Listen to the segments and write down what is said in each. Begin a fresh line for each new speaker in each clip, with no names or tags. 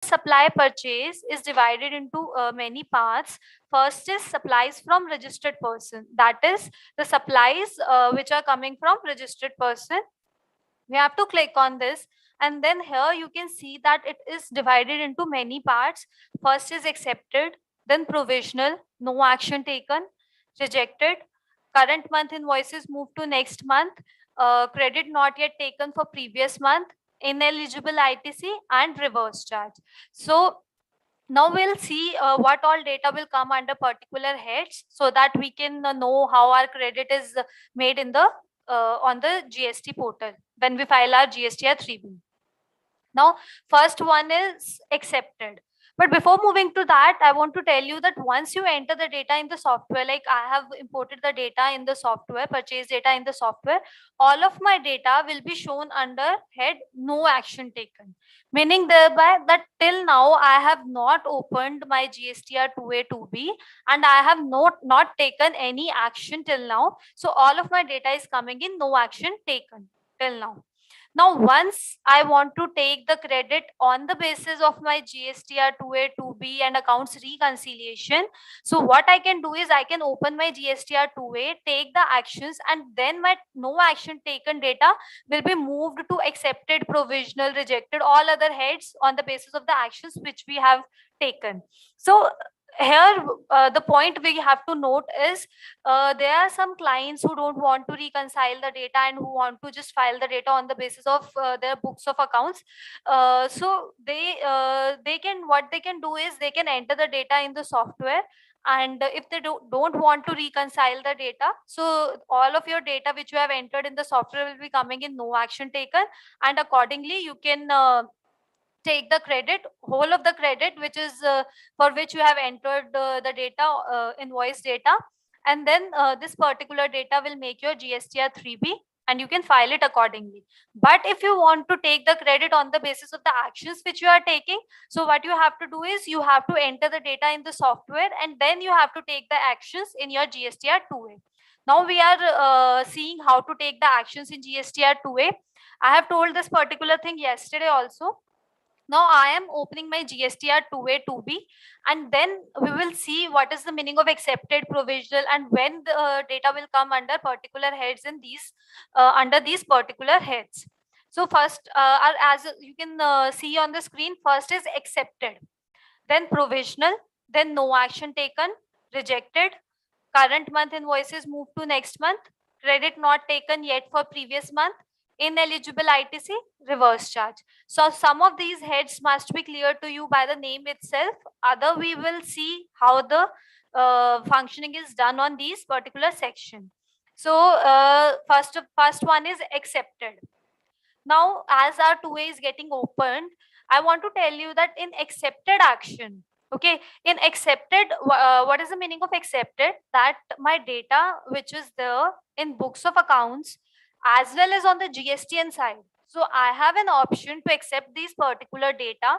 supply purchase is divided into many parts. First is supplies from registered person. That is the supplies which are coming from registered person. We have to click on this, and then here you can see that it is divided into many parts. First is accepted, then provisional, no action taken, rejected, current month invoices moved to next month, credit not yet taken for previous month, ineligible ITC, and reverse charge. So now we'll see what all data will come under particular heads, so that we can know how our credit is made in the on the GST portal when we file our GSTR 3B. Now, first one is accepted. But before moving to that, I want to tell you that once you enter the data in the software, like I have imported the data in the software, purchase data in the software, all of my data will be shown under head no action taken. Meaning thereby that till now I have not opened my GSTR 2A 2B and I have not taken any action till now. So all of my data is coming in no action taken till now. Now, once I want to take the credit on the basis of my GSTR 2A, 2B and accounts reconciliation, so what I can do is I can open my GSTR 2A, take the actions, and then my no action taken data will be moved to accepted, provisional, rejected, all other heads on the basis of the actions which we have taken. So here the point we have to note is there are some clients who don't want to reconcile the data and who want to just file the data on the basis of their books of accounts. So they can, what they can do is they can enter the data in the software, and if they don't want to reconcile the data, so all of your data which you have entered in the software will be coming in no action taken, and accordingly you can take the credit, whole of the credit which is for which you have entered the data, invoice data, and then this particular data will make your GSTR 3B and you can file it accordingly. But if you want to take the credit on the basis of the actions which you are taking, so what you have to do is you have to enter the data in the software and then you have to take the actions in your GSTR 2A. Now we are seeing how to take the actions in GSTR 2A. I have told this particular thing yesterday also. Now I am opening my GSTR 2A 2B, and then we will see what is the meaning of accepted, provisional, and when the data will come under particular heads in these under these particular heads. So first as you can see on the screen, first is accepted, then provisional, then no action taken, rejected, current month invoices moved to next month, credit not taken yet for previous month, ineligible ITC, reverse charge. So some of these heads must be clear to you by the name itself. Other we will see how the functioning is done on these particular section. So first one is accepted. Now as our 2A is getting opened, I want to tell you that in accepted action, okay, in accepted, what is the meaning of accepted? That my data which is there in books of accounts as well as on the GSTN side, so I have an option to accept these particular data,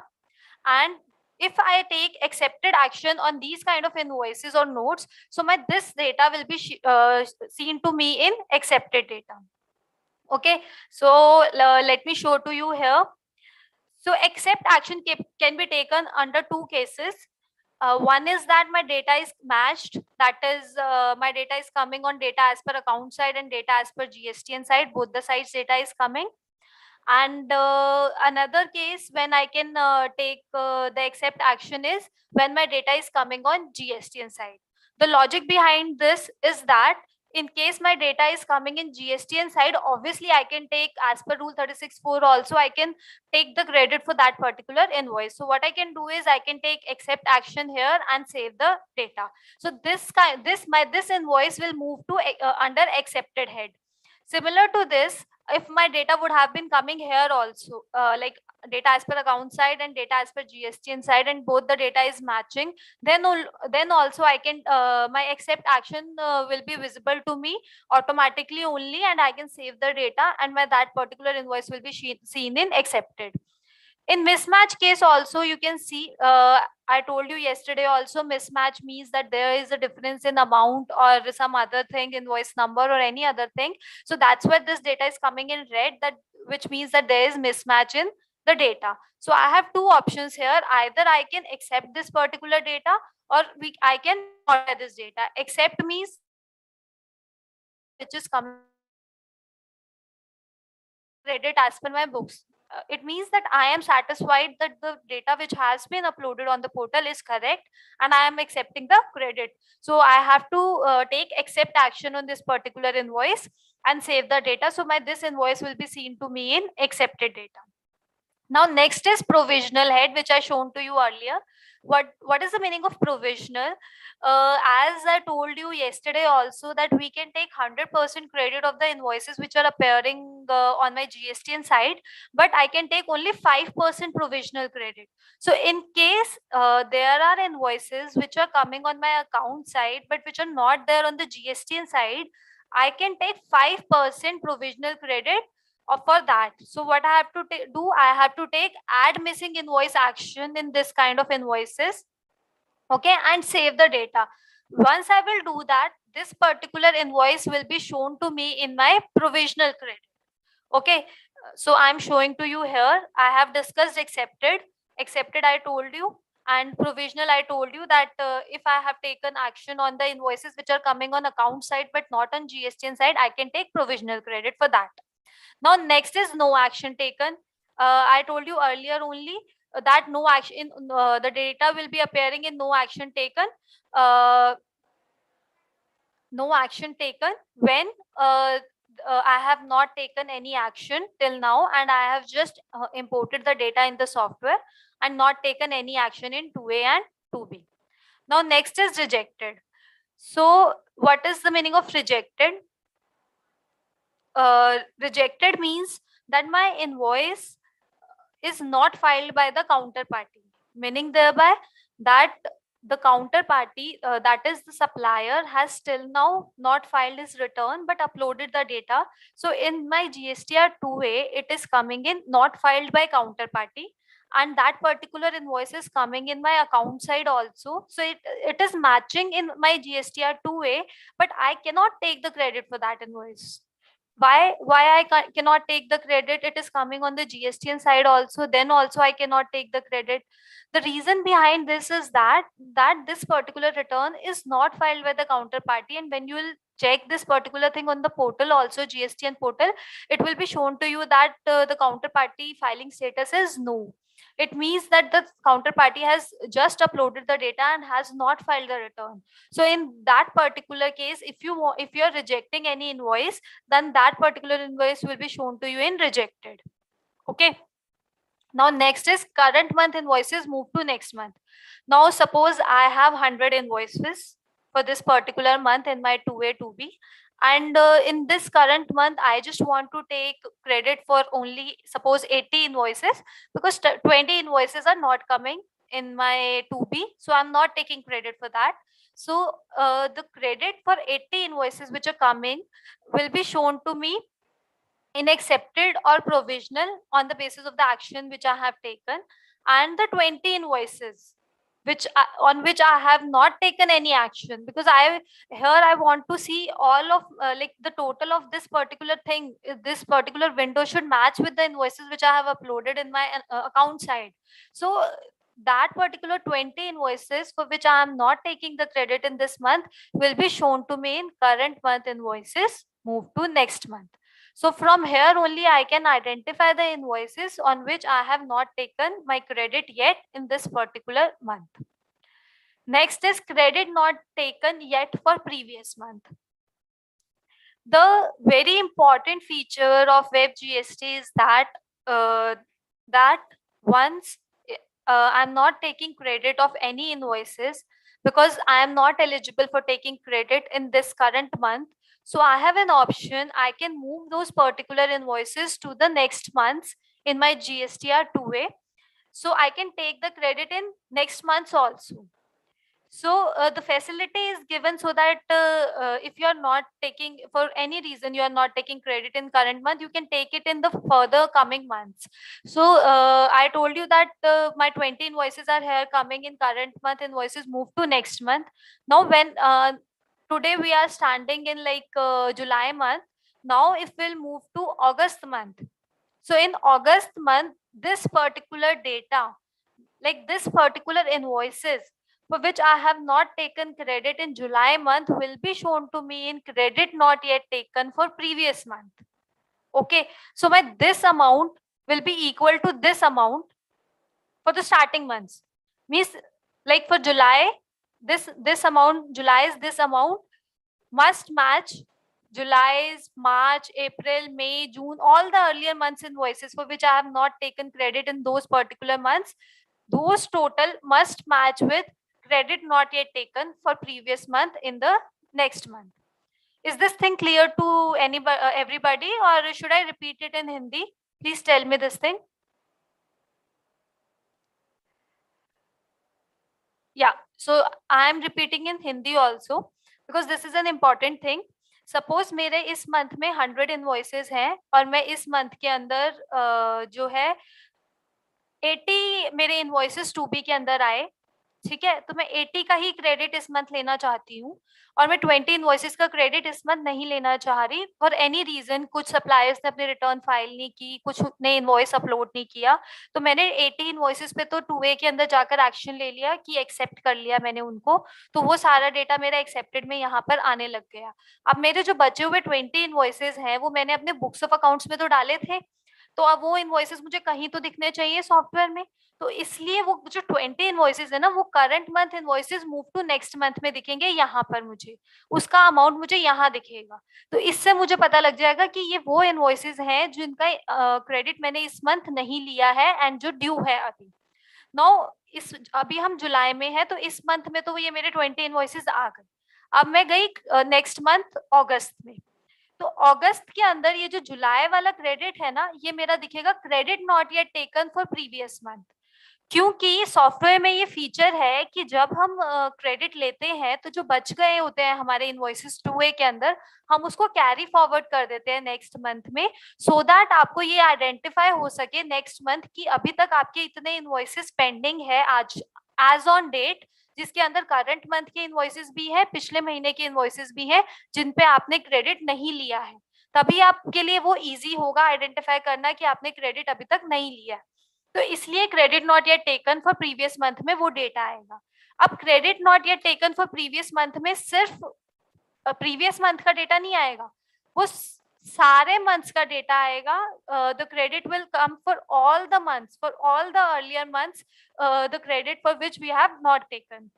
and if I take accepted action on these kind of invoices or notes, so my this data will be seen to me in accepted data. Okay, so let me show to you here. So accept action can be taken under two cases. One is that my data is matched, that is my data is coming on data as per account side and data as per GSTN side, both the sides data is coming. And another case when I can take the accept action is when my data is coming on GSTN side. The logic behind this is that in case my data is coming in GSTN side, obviously I can take as per rule 36(4) also, I can take the credit for that particular invoice. So what I can do is I can take accept action here and save the data. So this invoice will move to under accepted head. Similar to this, if my data would have been coming here also, like data as per account side and data as per GSTN side, and both the data is matching, then also I can my accept action will be visible to me automatically only, and I can save the data, and that particular invoice will be seen in accepted. In mismatch case also, you can see, I told you yesterday also, mismatch means that there is a difference in amount or some other thing, invoice number or any other thing. So that's where this data is coming in red, that which means that there is mismatch in the data. So I have two options here. Either I can accept this particular data, or I can modify this data. Accept means which is coming credit as per my books. It means that I am satisfied that the data which has been uploaded on the portal is correct and I am accepting the credit. So I have to take accept action on this particular invoice and save the data. So this invoice will be seen to me in accepted data. Now next is provisional head, which I shown to you earlier. What is the meaning of provisional? As I told you yesterday also, that we can take 100% credit of the invoices which are appearing on my GSTN side, but I can take only 5% provisional credit. So in case there are invoices which are coming on my account side but which are not there on the GSTN side, I can take 5% provisional credit for that. So what I have to do, I have to take add missing invoice action in this kind of invoices, okay, and save the data. Once I will do that, this particular invoice will be shown to me in my provisional credit. Okay, so I'm showing to you here. I have discussed accepted I told you, and provisional I told you that if I have taken action on the invoices which are coming on account side but not on GSTN side, I can take provisional credit for that. Now next is no action taken. I told you earlier only that no action, the data will be appearing in no action taken. No action taken when I have not taken any action till now, and I have just imported the data in the software and not taken any action in 2A and 2B. Now next is rejected. So what is the meaning of rejected? Rejected means that my invoice is not filed by the counterparty, meaning thereby that the counterparty, that is the supplier, has still now not filed his return but uploaded the data. So in my GSTR 2A, it is coming in not filed by counterparty, and that particular invoice is coming in my account side also. So it is matching in my GSTR 2A, but I cannot take the credit for that invoice. Why I cannot take the credit? It is coming on the GSTN side also, then also I cannot take the credit. The reason behind this is that this particular return is not filed by the counterparty, and when you will check this particular thing on the portal also, GSTN portal, it will be shown to you that the counterparty filing status is no. It means that the counterparty has just uploaded the data and has not filed the return. So in that particular case, if you are rejecting any invoice, then that particular invoice will be shown to you in rejected. Okay. Now next is current month invoices move to next month. Now suppose I have 100 invoices for this particular month in my 2A 2B, and in this current month I just want to take credit for only suppose 80 invoices, because 20 invoices are not coming in my 2B, so I'm not taking credit for that. So the credit for 80 invoices which are coming will be shown to me in accepted or provisional on the basis of the action which I have taken, and the 20 invoices on which I have not taken any action, because I want to see all of like the total of this particular thing. This particular window should match with the invoices which I have uploaded in my account side. So that particular 20 invoices for which I am not taking the credit in this month will be shown to me in current month invoices move to next month. So from here only I can identify the invoices on which I have not taken my credit yet in this particular month. Next is credit not taken yet for previous month. The very important feature of Web GST is that once I'm not taking credit of any invoices, because I am not eligible for taking credit in this current month. So I have an option. I can move those particular invoices to the next months in my GSTR 2A. So I can take the credit in next months also. So the facility is given so that if you are not taking, for any reason you are not taking credit in current month, you can take it in the further coming months. So I told you that my 20 invoices are here coming in current month, invoices move to next month. Now when today we are standing in like July month. Now if we'll move to August month, so in August month, this particular data, like this particular invoices for which I have not taken credit in July month will be shown to me in credit not yet taken for previous month. Okay, so my this amount will be equal to this amount for the starting months. Means like for July, this amount, July's this amount must match July's, March, April, May, June, all the earlier months invoices for which I have not taken credit in those particular months. Those total must match with credit not yet taken for previous month in the next month. Is this thing clear to anybody, everybody, or should I repeat it in Hindi? Please tell me this thing. Yeah, so I am repeating in Hindi also because this is an important thing. Suppose मेरे इस month में 100 invoices हैं और मैं इस month के अंदर जो है 80 मेरे इनवॉइसेस टू बी के अंदर आए, ठीक है, तो मैं 80 का ही क्रेडिट इस मंथ लेना चाहती हूँ और मैं 20 इनवॉइसेस का क्रेडिट इस मंथ नहीं लेना चाह रही फॉर एनी रीजन। कुछ सप्लायर्स ने अपनी रिटर्न फाइल नहीं की, कुछ ने इनवॉइस अपलोड नहीं किया, तो मैंने 80 इनवॉइसेस पे तो 2A के अंदर जाकर एक्शन ले लिया कि एक्सेप्ट कर लिया मैंने उनको, तो वो सारा डेटा मेरा एक्सेप्टेड में यहाँ पर आने लग गया। अब मेरे जो बचे हुए 20 इनवॉइसेस हैं वो मैंने अपने बुक्स ऑफ अकाउंट्स में तो डाले थे, तो अब वो इनवॉइसेस मुझे कहीं तो दिखने चाहिए सॉफ्टवेयर में, तो इसलिए वो जो 20 इनवॉइसेस है ना वो current month invoices move to next month में दिखेंगे, यहाँ पर मुझे उसका अमाउंट मुझे यहाँ दिखेगा। तो इससे मुझे पता लग जाएगा कि ये वो इनवॉइसेस हैं जिनका क्रेडिट मैंने इस मंथ नहीं लिया है एंड जो ड्यू है अभी। नाउ इस अभी हम जुलाई में है, तो इस मंथ में तो ये मेरे 20 इनवॉइसेस आ गए। अब मैं गई नेक्स्ट मंथ अगस्त में, तो अगस्त के अंदर ये जो जुलाई वाला क्रेडिट है ना ये मेरा दिखेगा credit not yet taken for previous month, क्योंकि सॉफ्टवेयर में ये फीचर है कि जब हम क्रेडिट लेते हैं तो जो बच गए होते हैं हमारे इनवॉइसेस 2A के अंदर हम उसको कैरी फॉरवर्ड कर देते हैं नेक्स्ट मंथ में, सो दैट आपको ये आइडेंटिफाई हो सके नेक्स्ट मंथ कि अभी तक आपके इतने इनवॉइसेस पेंडिंग है आज एज ऑन डेट, जिसके अंदर करंट मंथ के इनवॉइसेस भी है, पिछले महीने के इनवॉइसेस भी है जिन पे आपने क्रेडिट नहीं लिया है। तभी आपके लिए वो इजी होगा आइडेंटिफाई करना कि आपने क्रेडिट अभी तक नहीं लिया है, तो इसलिए credit not yet taken for previous month में वो डेटा आएगा। अब credit not yet taken for previous month में सिर्फ प्रीवियस मंथ का डेटा नहीं आएगा, वो सारे मंथ्स का डेटा आएगा। The credit will come for all the months, for all the earlier months the credit for which we have not taken.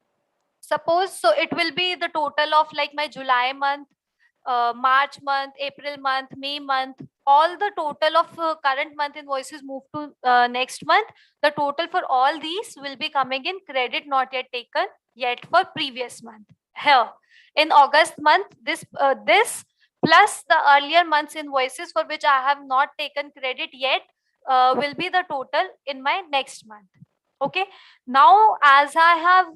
Suppose so it will be the total of like my July month, March month, April month, May month, all the total of current month invoices move to next month. The total for all these will be coming in credit not yet taken yet for previous month. Here in August month, this plus the earlier months invoices for which I have not taken credit yet will be the total in my next month. Okay, now as I have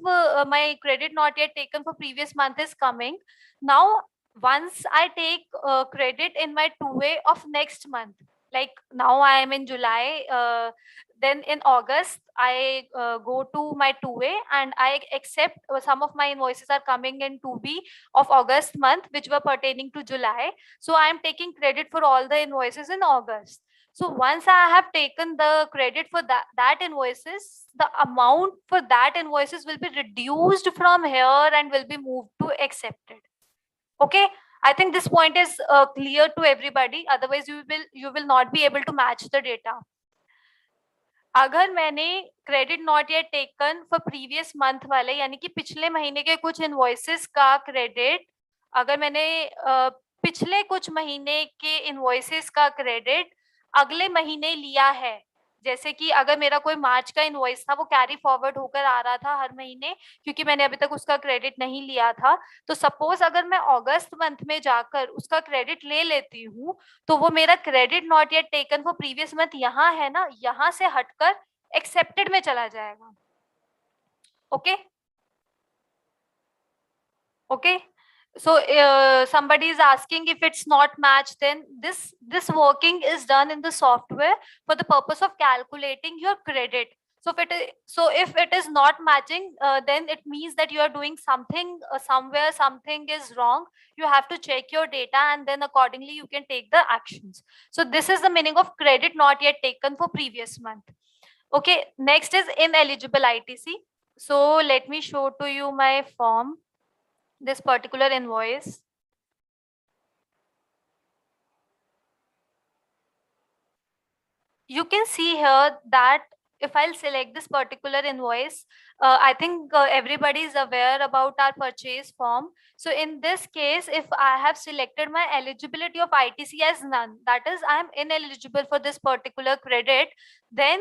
my credit not yet taken for previous month is coming, now once I take credit in my 2A of next month, like now I am in July, then in August I go to my 2A and I accept some of my invoices are coming in 2B of August month which were pertaining to July, so I am taking credit for all the invoices in August. So once I have taken the credit for that invoices, the amount for that invoices will be reduced from here and will be moved to accepted. Okay, I think this point is clear to everybody, otherwise you will not be able to match the data. अगर मैंने credit not yet taken for previous month वाले यानी कि पिछले महीने के कुछ invoices का क्रेडिट, अगर मैंने पिछले कुछ महीने के इनवॉइसेस का क्रेडिट अगले महीने लिया है, जैसे कि अगर मेरा कोई मार्च का इनवॉइस था वो कैरी फॉरवर्ड होकर आ रहा था हर महीने क्योंकि मैंने अभी तक उसका क्रेडिट नहीं लिया था, तो सपोज अगर मैं अगस्त मंथ में जाकर उसका क्रेडिट ले लेती हूँ तो वो मेरा credit not yet taken for previous month यहाँ है ना, यहाँ से हटकर एक्सेप्टेड में चला जाएगा। Okay okay, so somebody is asking if it's not matched, then this working is done in the software for the purpose of calculating your credit, If it is not matching, then it means that you are doing something somewhere, something is wrong. You have to check your data, and then accordingly you can take the actions. So this is the meaning of credit not yet taken for previous month. Okay, next is ineligible ITC. So let me show to you my form, this particular invoice. You can see here that if I'll select this particular invoice, I think everybody is aware about our purchase form. So in this case, if I have selected my eligibility of ITC as none, that is I am ineligible for this particular credit, then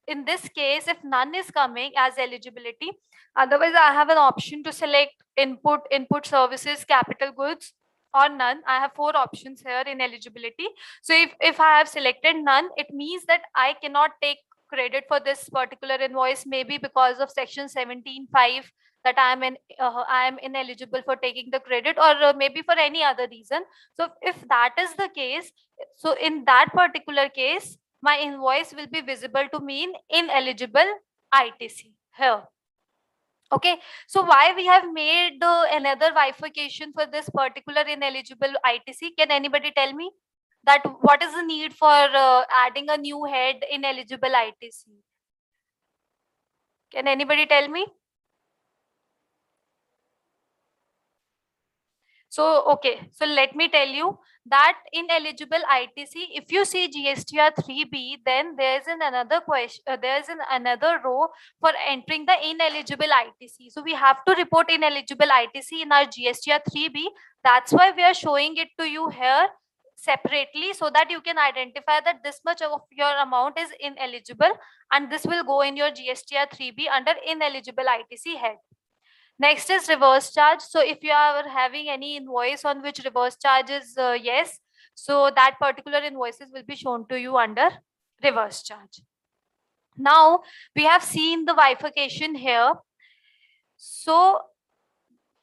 in this case, if none is coming as eligibility, otherwise I have an option to select input services, capital goods, or none. I have 4 options here in eligibility. So if I have selected none, it means that I cannot take credit for this particular invoice, maybe because of section 17(5), that I am ineligible for taking the credit, or maybe for any other reason. So if that is the case, so in that particular case, my invoice will be visible to me in ineligible ITC here. Okay, so why we have made another bifurcation for this particular ineligible ITC? Can anybody tell me that what is the need for adding a new head ineligible ITC? Can anybody tell me? So, okay, so let me tell you that ineligible ITC, if you see GSTR 3B, then there is another question, there is another row for entering the ineligible ITC. So we have to report ineligible ITC in our GSTR 3B. That's why we are showing it to you here separately, so that you can identify that this much of your amount is ineligible, and this will go in your GSTR 3B under ineligible ITC head. Next is reverse charge. So if you are having any invoice on which reverse charge is yes, so that particular invoices will be shown to you under reverse charge. Now we have seen the bifurcation here. So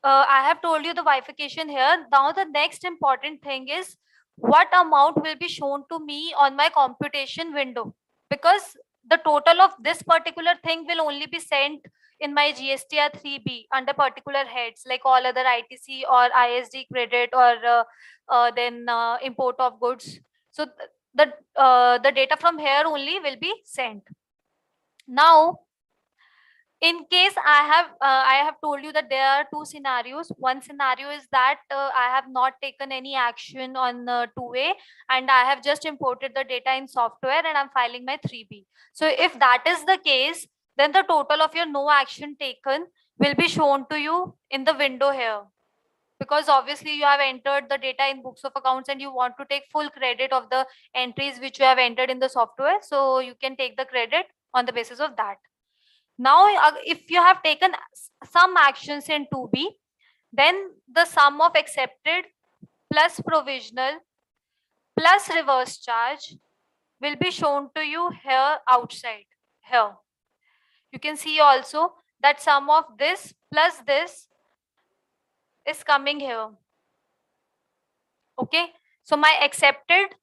I have told you the bifurcation here. Now the next important thing is what amount will be shown to me on my computation window, because the total of this particular thing will only be sent in my GSTR 3B under particular heads, like all other ITC or ISD credit, or then import of goods. So the data from here only will be sent. Now, in case I have told you that there are 2 scenarios. One scenario is that I have not taken any action on 2A, and I have just imported the data in software, and I'm filing my 3B. So if that is the case, then the total of your no action taken will be shown to you in the window here, because obviously you have entered the data in books of accounts and you want to take full credit of the entries which you have entered in the software, so you can take the credit on the basis of that. Now, if you have taken some actions in 2B, then the sum of accepted plus provisional plus reverse charge will be shown to you here outside. Here you can see also that sum of this plus this is coming here. Okay, so my accepted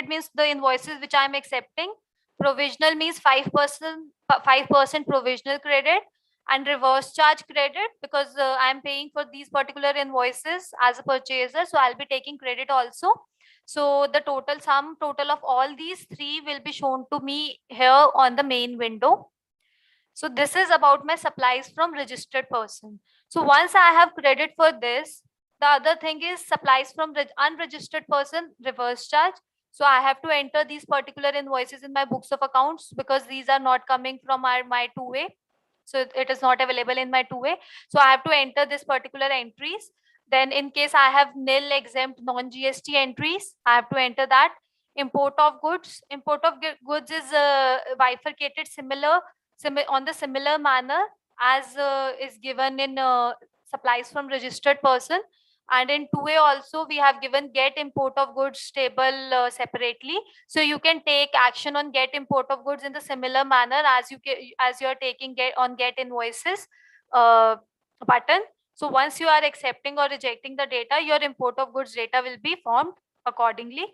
means the invoices which I am accepting. Provisional means 5% provisional credit, and reverse charge credit, because I am paying for these particular invoices as a purchaser, so I'll be taking credit also. So the total of all these 3 will be shown to me here on the main window. So this is about my supplies from registered person. So once I have credit for this, the other thing is supplies from unregistered person, reverse charge. So I have to enter these particular invoices in my books of accounts, because these are not coming from my 2A. So it is not available in my 2A. So I have to enter this particular entries. Then in case I have nil exempt non-GST entries, I have to enter that. Import of goods. Import of goods is bifurcated on the similar manner as is given in supplies from registered person. And in 2A also we have given get import of goods table separately. So you can take action on get import of goods in the similar manner as you are taking get invoices button. So once you are accepting or rejecting the data, your import of goods data will be formed accordingly.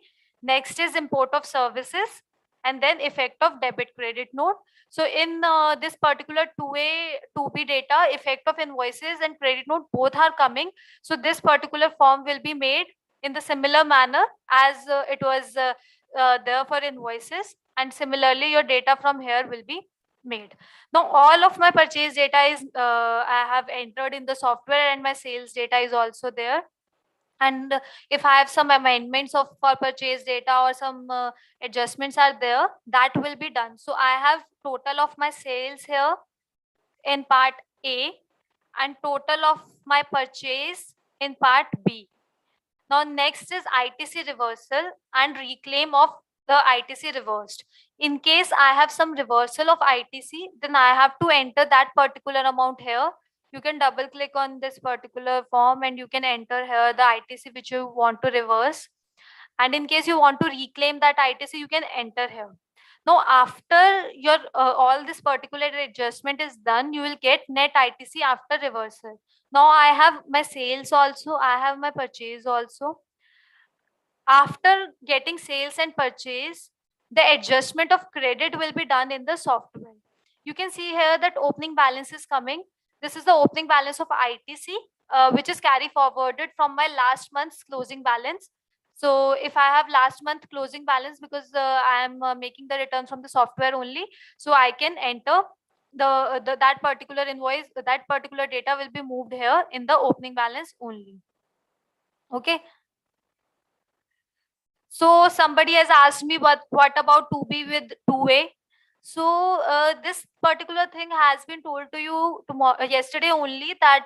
Next is import of services. and then effect of debit credit note. So in this particular 2A, 2B data, effect of invoices and credit note both are coming. So this particular form will be made in the similar manner as it was there for invoices, and similarly your data from here will be made. Now all of my purchase data is I have entered in the software, and my sales data is also there. And if I have some amendments of for purchase data or some adjustments are there, that will be done. So I have total of my sales here in part A and total of my purchase in part B. Now next is ITC reversal and reclaim of the ITC reversed. In case I have some reversal of ITC, then I have to enter that particular amount here. You can double click on this particular form and you can enter here the ITC which you want to reverse. And in case you want to reclaim that ITC, you can enter here. Now after your all this particular adjustment is done, you will get net ITC after reversal. Now I have my sales also, I have my purchase also. After getting sales and purchase, the adjustment of credit will be done in the software. You can see here that opening balance is coming. This is the opening balance of ITC, which is carry forwarded from my last month's closing balance. So if I have last month closing balance, because I am making the returns from the software only, so I can enter the that particular invoice, that particular data will be moved here in the opening balance only. Okay. So somebody has asked me what about 2B with 2A. So this particular thing has been told to you tomorrow, yesterday only, that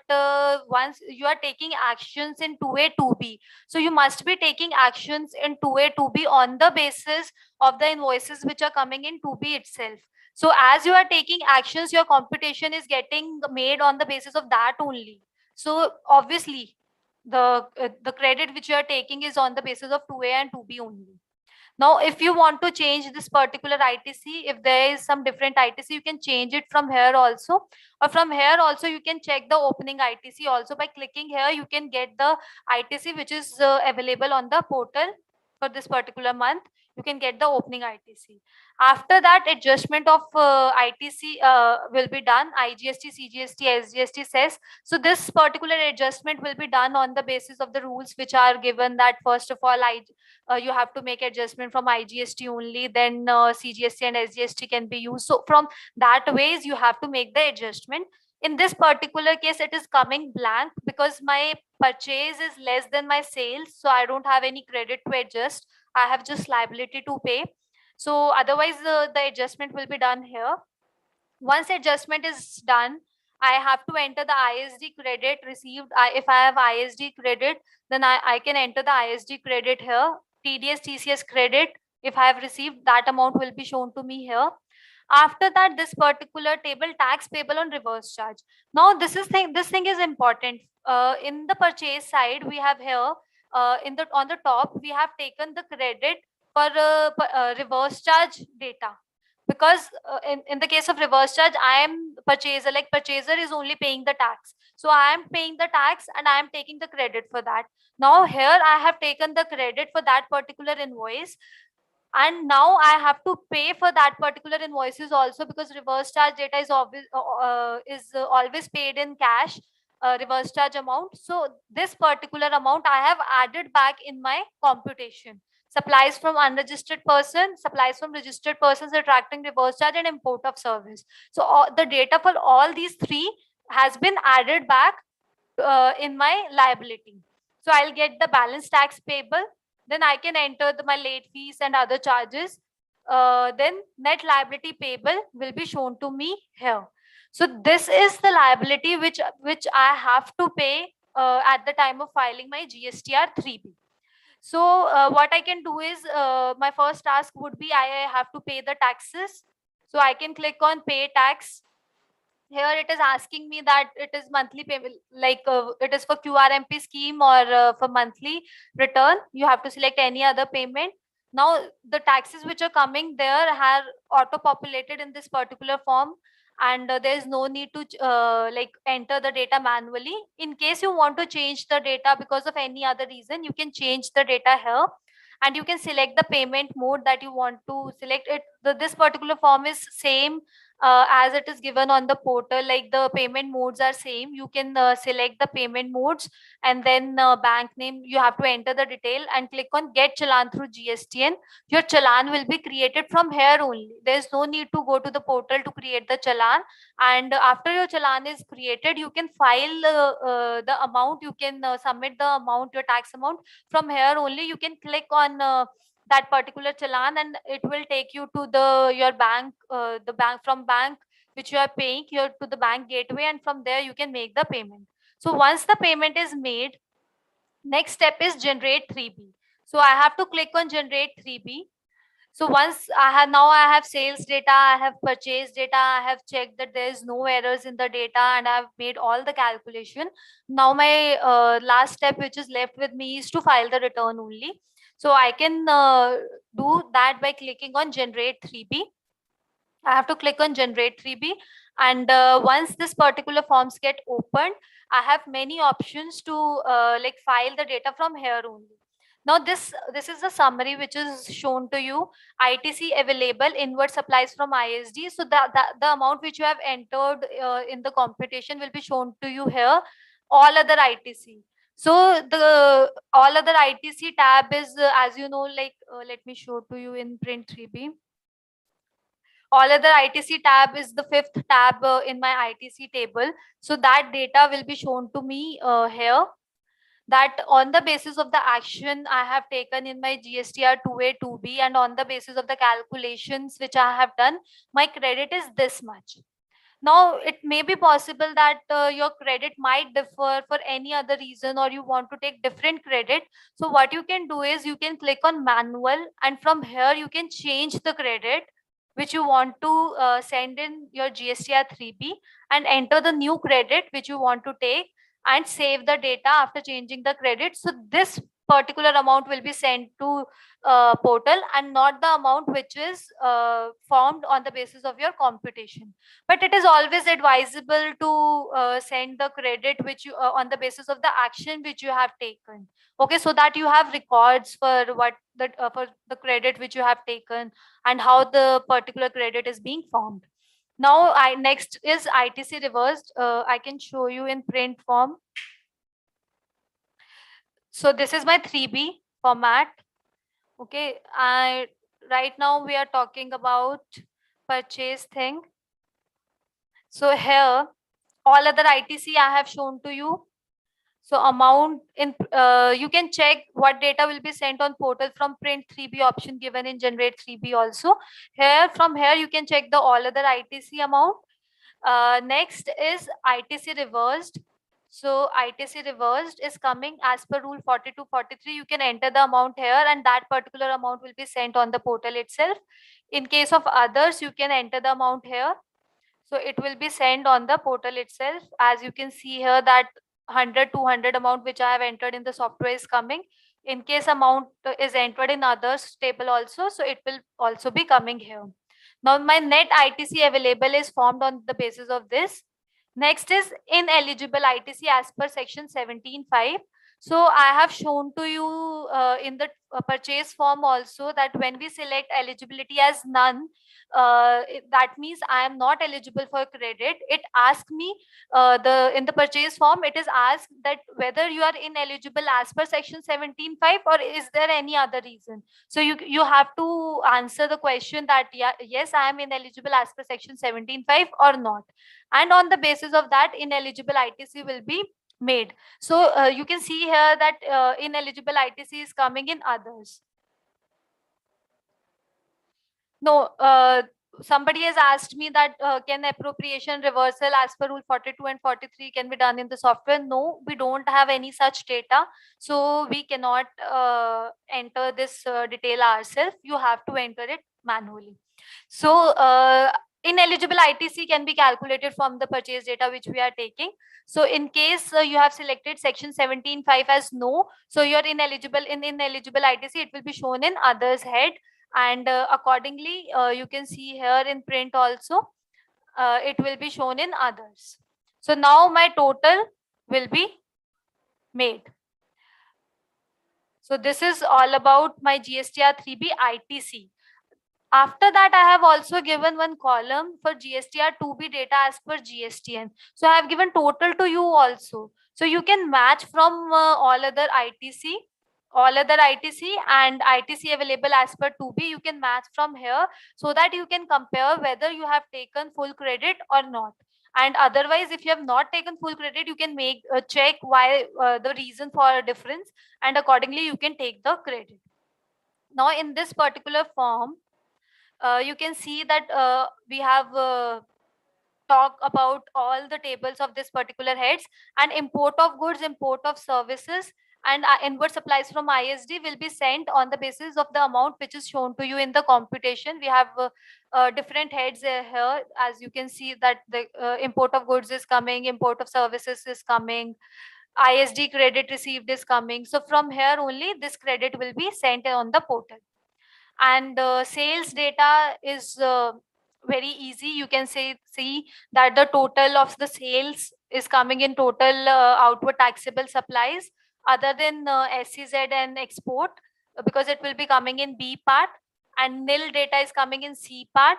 once you are taking actions in 2A, 2B. So you must be taking actions in 2A, 2B on the basis of the invoices which are coming in 2B itself. So as you are taking actions, your computation is getting made on the basis of that only. So obviously the credit which you are taking is on the basis of 2A and 2B only. Now, if you want to change this particular ITC, if there is some different ITC, you can change it from here also. Or from here also, you can check the opening ITC also. By clicking here, you can get the ITC which is available on the portal for this particular month. You can get the opening ITC. After that, adjustment of ITC will be done. IGST, CGST, SGST says. So this particular adjustment will be done on the basis of the rules which are given, that first of all, you have to make adjustment from IGST only, then CGST and SGST can be used. So from that ways, you have to make the adjustment. In this particular case, it is coming blank because my purchase is less than my sales. So I don't have any credit to adjust. I have just liability to pay. So otherwise, the adjustment will be done here. Once adjustment is done, I have to enter the ISD credit received. If I have ISD credit, then I can enter the ISD credit here. TDS, TCS credit, if I have received, that amount will be shown to me here. After that, this particular table, tax payable on reverse charge. Now this thing is important. In the purchase side, we have here on the top, we have taken the credit for reverse charge data, because in the case of reverse charge, I am purchaser, like purchaser is only paying the tax. So I am paying the tax and I am taking the credit for that. Now here I have taken the credit for that particular invoice, and now I have to pay for that particular invoices also, because reverse charge data is always paid in cash, reverse charge amount. So this particular amount I have added back in my computation. Supplies from unregistered person, supplies from registered persons, attracting reverse charge, and import of service. So the data for all these three has been added back in my liability. So I'll get the balance tax payable, then I can enter my late fees and other charges. Then net liability payable will be shown to me here. So this is the liability which I have to pay at the time of filing my GSTR 3B. So what I can do is, my first task would be, I have to pay the taxes. So I can click on pay tax. Here it is asking me that it is monthly payment, like it is for QRMP scheme or for monthly return. You have to select any other payment. Now the taxes which are coming there are auto populated in this particular form, and there is no need to like enter the data manually. In case you want to change the data because of any other reason, you can change the data here. and you can select the payment mode that you want to select it. This particular form is same as it is given on the portal, like the payment modes are same. You can select the payment modes, and then bank name, you have to enter the detail and click on get challan through GSTN. Your challan will be created from here only. There's no need to go to the portal to create the challan. And after your challan is created, you can file the amount, you can submit the amount, your tax amount from here only. You can click on that particular challan, and it will take you to the your bank, the bank, from bank which you are paying here to the bank gateway, and from there you can make the payment. So once the payment is made, next step is generate 3B. So I have to click on generate 3B. So once I have sales data, I have purchase data, I have checked that there is no errors in the data, and I have made all the calculation. Now my last step which is left with me is to file the return only. So I can do that by clicking on generate 3B. I have to click on generate 3B, and once this particular forms get opened, I have many options to like file the data from here only. Now this is the summary which is shown to you. ITC available, inward supplies from ISD. So the amount which you have entered in the computation will be shown to you here. All other ITC. So the all other ITC tab is as you know, like let me show to you in print 3B. All other ITC tab is the fifth tab in my ITC table. So that data will be shown to me here, that on the basis of the action I have taken in my GSTR 2A, 2B, and on the basis of the calculations which I have done, my credit is this much. Now, it may be possible that your credit might differ for any other reason, or you want to take different credit. So what you can do is you can click on manual, and from here you can change the credit which you want to send in your GSTR 3B, and enter the new credit which you want to take, and save the data after changing the credit. So this particular amount will be sent to portal, and not the amount which is formed on the basis of your computation. But it is always advisable to send the credit which you on the basis of the action which you have taken. Okay, so that you have records for what for the credit which you have taken, and how the particular credit is being formed. Now next is ITC reversed. I can show you in print form. So this is my 3B format. Okay, right now we are talking about purchase thing. So here all other ITC I have shown to you. So amount in you can check what data will be sent on portal from print 3B option given in generate 3B also. Here from here you can check the all other ITC amount. Next is ITC reversed. So ITC reversed is coming as per rule 4243. You can enter the amount here, and that particular amount will be sent on the portal itself. In case of others, you can enter the amount here. So it will be sent on the portal itself. As you can see here that 100, 200 amount which I have entered in the software is coming. In case amount is entered in others table also, so it will also be coming here. Now my net ITC available is formed on the basis of this. Next is ineligible ITC as per section 17.5. So I have shown to you in the purchase form also, that when we select eligibility as none, that means I am not eligible for credit. It asks me in the purchase form, it is asked that whether you are ineligible as per section 17.5, or is there any other reason. So you have to answer the question that yes, I am ineligible as per section 17.5 or not, and on the basis of that ineligible ITC will be made. So you can see here that ineligible ITC is coming in others. No, somebody has asked me that can appropriation reversal as per rule 42 and 43 can be done in the software. No, we don't have any such data, so we cannot enter this detail ourselves. You have to enter it manually. So ineligible ITC can be calculated from the purchase data which we are taking. So in case you have selected section 17.5 as no, so you're ineligible in ineligible ITC, it will be shown in others head, and accordingly you can see here in print also it will be shown in others. So now my total will be made. So this is all about my GSTR 3B ITC. After that, I have also given one column for GSTR 2B data as per GSTN. So I have given total to you also. So you can match from all other ITC and ITC available as per 2B. You can match from here so that you can compare whether you have taken full credit or not. And otherwise, if you have not taken full credit, you can make check why the reason for difference, and accordingly you can take the credit. Now in this particular form, you can see that we have talk about all the tables of this particular heads, and import of goods, import of services, and inward supplies from ISD will be sent on the basis of the amount which is shown to you in the computation. We have different heads here, as you can see that the import of goods is coming, import of services is coming, ISD credit received is coming. So from here only this credit will be sent on the portal. And sales data is very easy. You can see that the total of the sales is coming in total outward taxable supplies, other than SEZ and export, because it will be coming in B part, and nil data is coming in C part,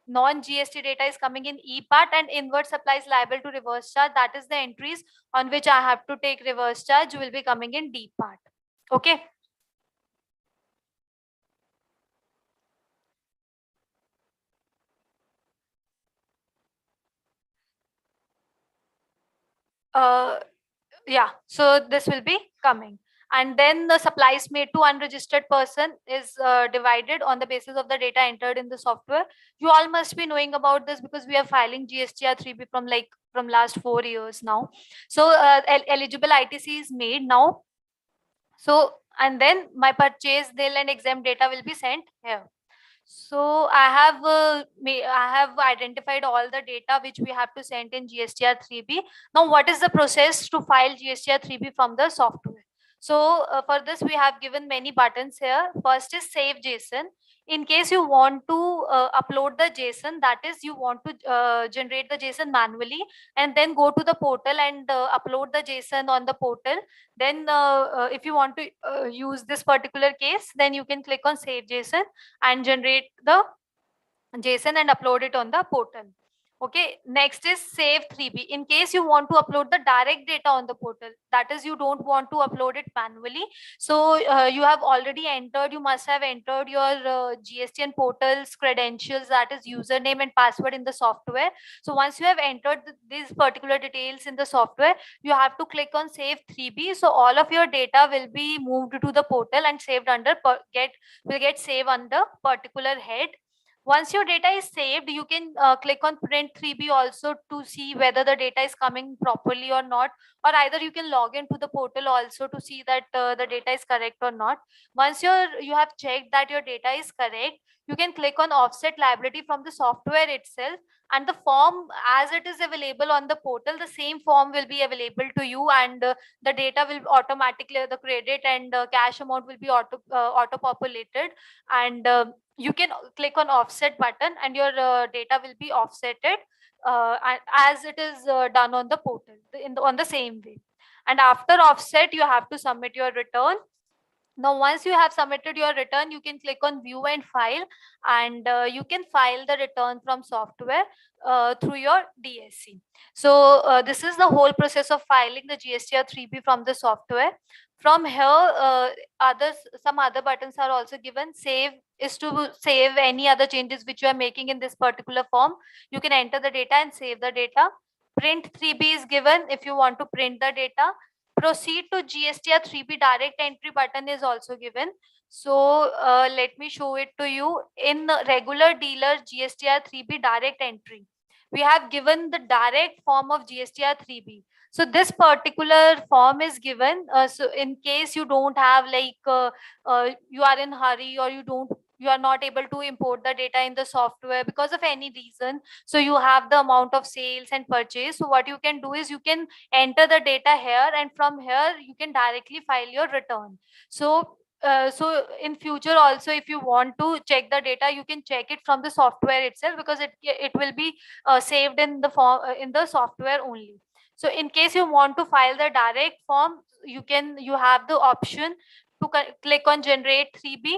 non GST data is coming in E part, and inward supplies liable to reverse charge, that is the entries on which I have to take reverse charge, will be coming in D part. Okay. uh, yeah, so this will be coming. And then the supplies made to unregistered person is divided on the basis of the data entered in the software. You all must be knowing about this because we are filing GSTR 3B from last 4 years now. So eligible ITC is made now. So, and then my purchase nil and exempt data will be sent here. So I have identified all the data which we have to send in GSTR 3B. Now, what is the process to file GSTR 3B from the software? So for this, we have given many buttons here. First is save JSON. In case you want to upload the JSON, that is you want to generate the JSON manually and then go to the portal and upload the JSON on the portal. Then if you want to use this particular case, then you can click on save JSON and generate the JSON and upload it on the portal. Okay, next is save 3B. In case you want to upload the direct data on the portal, that is you don't want to upload it manually. So you have already entered, you must have entered your GSTN portal's credentials, that is username and password in the software. So once you have entered these particular details in the software, you have to click on save 3B. So all of your data will be moved to the portal and saved under will get saved under particular head. Once your data is saved, you can click on print 3B also to see whether the data is coming properly or not, or either you can log into the portal also to see that the data is correct or not. Once you have checked that your data is correct, you can click on offset liability from the software itself, and the form as it is available on the portal, the same form will be available to you, and the data will automatically, the credit and cash amount will be auto populated, and you can click on offset button and your data will be offsetted as it is done on the portal on the same way. And after offset, you have to submit your return. Now, once you have submitted your return, you can click on view and file, and you can file the return from software through your DSC. So this is the whole process of filing the GSTR 3B from the software. From here, some other buttons are also given. Save is to save any other changes which you are making in this particular form. You can enter the data and save the data. Print 3B is given if you want to print the data. Proceed to GSTR 3B direct entry button is also given. So let me show it to you. In regular dealer GSTR 3B direct entry, we have given the direct form of GSTR 3B. So this particular form is given. So in case you don't have you are in hurry, or you are not able to import the data in the software because of any reason. So you have the amount of sales and purchase. So what you can do is you can enter the data here, and from here you can directly file your return. So so in future also, if you want to check the data, you can check it from the software itself, because it will be saved in the form in the software only. So in case you want to file the direct form, you have the option to click on generate 3B.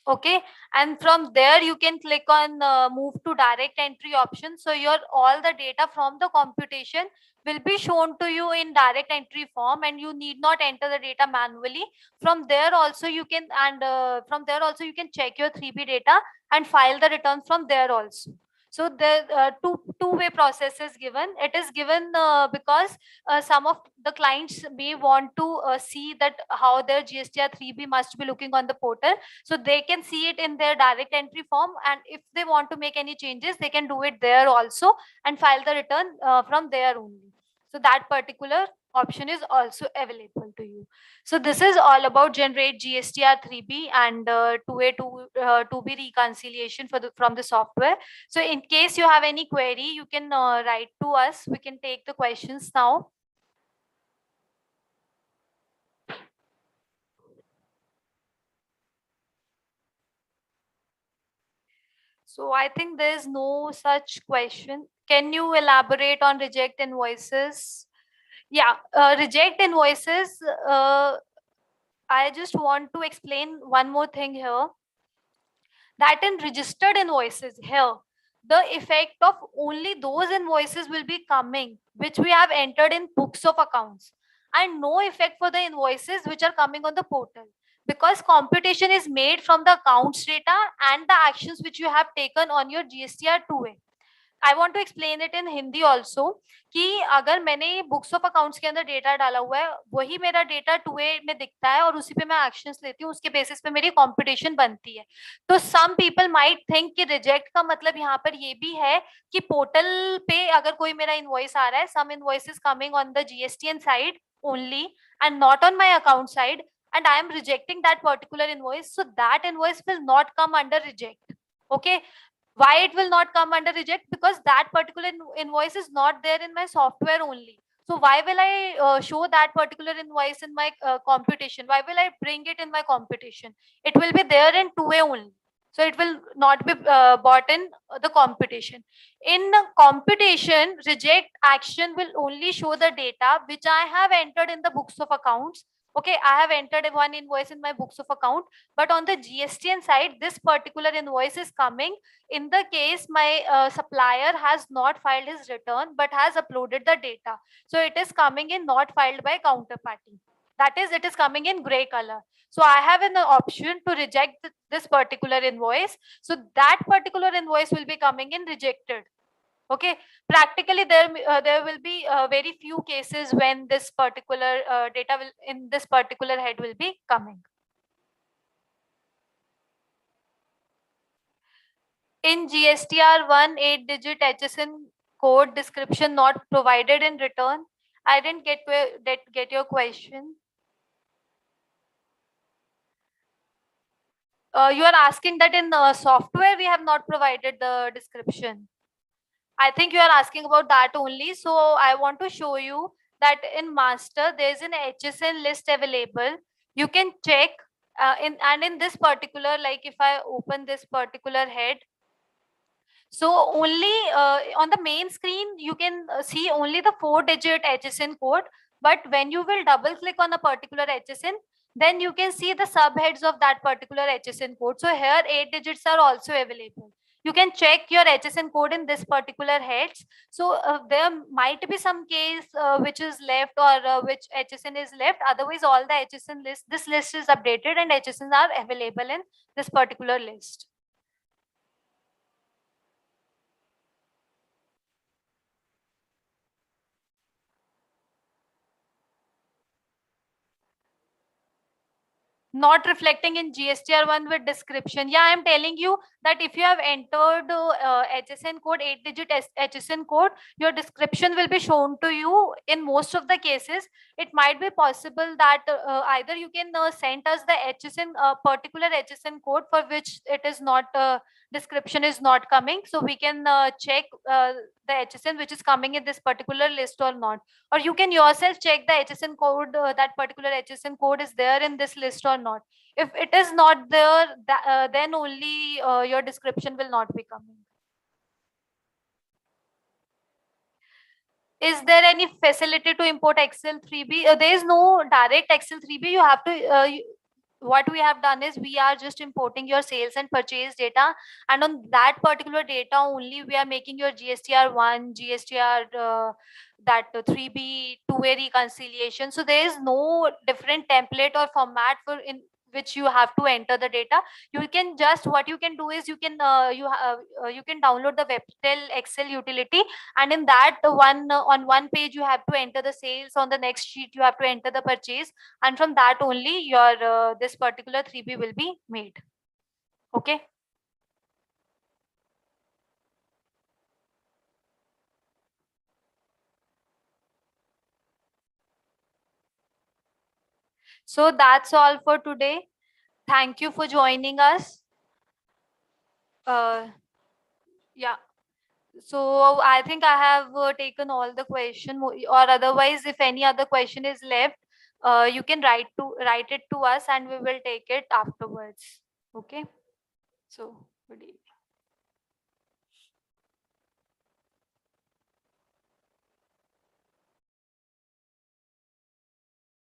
Okay, and from there you can click on move to direct entry option. So your all the data from the computation will be shown to you in direct entry form, and you need not enter the data manually. From there also you can, and from there also you can check your 3B data and file the returns from there also. So the two-way process is given. It is given because some of the clients may want to see that how their GSTR 3B must be looking on the portal, so they can see it in their direct entry form, and if they want to make any changes, they can do it there also and file the return from there only. So that particular option is also available to you. So this is all about generate GSTR 3B and 2A to 2B reconciliation for the from the software. So in case you have any query, you can write to us. We can take the questions now. So I think there is no such question. Can you elaborate on reject invoices? Yeah, reject invoices. I just want to explain one more thing here, that in registered invoices here, the effect of only those invoices will be coming which we have entered in books of accounts, and no effect for the invoices which are coming on the portal, because computation is made from the accounts data and the actions which you have taken on your GSTR 2A. I want to explain it in Hindi also, कि अगर मैंने books of accounts के अंदर data डाला हुआ है, वही मेरा डेटा 2A में दिखता है और उसी पे मैं एक्शंस लेती हूँ, उसके बेसिस पे मेरी कंपटीशन बनती है. तो सम पीपल माइट थिंक कि रिजेक्ट का मतलब यहाँ पर ये भी है कि पोर्टल पे अगर कोई मेरा इनवॉइस आ रहा है, some invoice is coming on the GSTN side only and not on my account side, and I am rejecting that particular invoice, so that invoice will not come under reject. Okay, why it will not come under reject? Because that particular invoice is not there in my software only. So why will I show that particular invoice in my computation? Why will I bring it in my computation? It will be there in 2A only, so it will not be bought in the computation. In computation, reject action will only show the data which I have entered in the books of accounts. Okay, I have entered one invoice in my books of account, but on the GSTN side, this particular invoice is coming in the case my supplier has not filed his return but has uploaded the data. So it is coming in not filed by counterparty. That is, it is coming in gray color. So I have an option to reject this particular invoice. So that particular invoice will be coming in rejected. Okay, practically there will be very few cases when this particular data will in this particular head will be coming. In GSTR 1 8-digit HSN code description not provided in return. I didn't get your question. You are asking that in software we have not provided the description. I think you are asking about that only. So I want to show you that in master there is an HSN list available. You can check in this particular, like if I open this particular head, so only on the main screen you can see only the 4-digit HSN code, but when you will double click on a particular HSN, then you can see the subheads of that particular HSN code. So here 8 digits are also available. You can check your HSN code in this particular heads. So there might be some case which is left or which HSN is left. Otherwise, all the HSN list, this list is updated and HSNs are available in this particular list. Not reflecting in GSTR1 with description. Yeah, I'm telling you that if you have entered HSN code, 8-digit HSN code, your description will be shown to you in most of the cases. It might be possible that either you can send us the HSN particular HSN code for which it is not description is not coming, so we can check the HSN which is coming in this particular list or not, or you can yourself check the HSN code, that particular HSN code is there in this list or not. If it is not there, then only your description will not be coming. Is there any facility to import Excel 3B? There is no direct Excel 3B. You have to, what we have done is we are just importing your sales and purchase data, and on that particular data only we are making your GSTR1, GSTR, that 3B, two-way reconciliation. So there is no different template or format for in which you have to enter the data. You can just, what you can do is you can you can download the Webtel Excel utility, and in that one, on one page you have to enter the sales, on the next sheet you have to enter the purchase, and from that only your this particular 3B will be made. Okay. So that's all for today. Thank you for joining us. uh, yeah, so I think I have taken all the question, or otherwise if any other question is left, you can write it to us and we will take it afterwards. Okay. So good evening.